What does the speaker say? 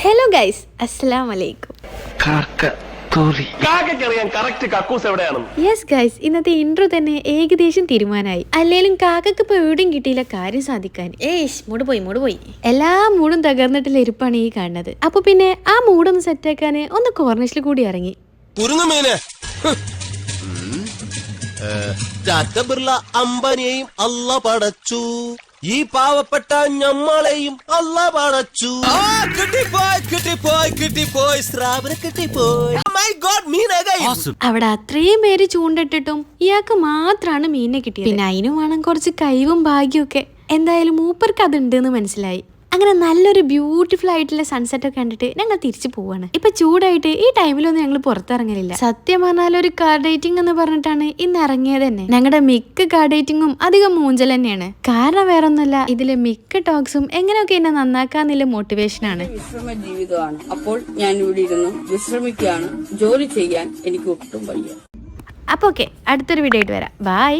Hello guys, അസ്സലാമു അലൈക്കും. Yes guys, ഇന്നത്തെ ഇൻട്രോ തന്നെ ഏകദേശം തീരുമാനമായി. അല്ലേലും കാക്കക്ക് ഇപ്പൊ എവിടെയും കിട്ടിയില്ല കാര്യം സാധിക്കാൻ. മൂട് പോയി എല്ലാ മൂടും തകർന്നിട്ടുള്ള ഇരിപ്പാണ് ഈ കാണുന്നത്. അപ്പൊ പിന്നെ ആ മൂടൊന്ന് സെറ്റാക്കാന് ഒന്ന് കോർണിഷിൽ കൂടി ഇറങ്ങി. അമ്പനെയും അല്ല പടച്ചു, ഈ പാവപ്പെട്ട ഞമ്മളെയും അല്ല പടച്ചു. അവിടെ അത്രയും പേര് ചൂണ്ടിട്ടിട്ടും ഇയാൾക്ക് മാത്രാണ് മീനിനെ കിട്ടിയത്. പിന്നെ അതിനും വേണം കുറച്ച് കഴിവും ഭാഗ്യവും ഒക്കെ. എന്തായാലും മൂപ്പർക്ക് അതുണ്ട് എന്ന് മനസ്സിലായി. അങ്ങനെ നല്ലൊരു ബ്യൂട്ടിഫുൾ ആയിട്ടുള്ള സൺസെറ്റ് ഒക്കെ കണ്ടിട്ട് ഞങ്ങൾ തിരിച്ചു പോവാണ്. ഇപ്പൊ ചൂടായിട്ട് ഈ ടൈമിലൊന്നും ഞങ്ങൾ പുറത്തിറങ്ങലില്ല. സത്യം പറഞ്ഞാൽ ഒരു കാർ ഡേറ്റിംഗ് എന്ന് പറഞ്ഞിട്ടാണ് ഇന്ന് ഇറങ്ങിയത് തന്നെ. ഞങ്ങളുടെ മിക്ക കാർ ഡേറ്റിങ്ങും അധികം മൂഞ്ചൽ തന്നെയാണ്. കാരണം വേറൊന്നുമല്ല, ഇതിലെ മിക്ക ടോക്സും എങ്ങനെയൊക്കെ എന്നെ നന്നാക്കാന്നുള്ള മോട്ടിവേഷനാണ്. വിശ്രമ ജീവിതമാണ്. അപ്പോൾ ഞാൻ ഇവിടെ ഇരുന്നു വിശ്രമിക്കുകയാണ്. ജോലി ചെയ്യാൻ എനിക്ക് ഒട്ടും വയ്യ. അപ്പൊ ഓക്കെ, അടുത്തൊരു വീഡിയോ ആയിട്ട് വരാം. ബൈ.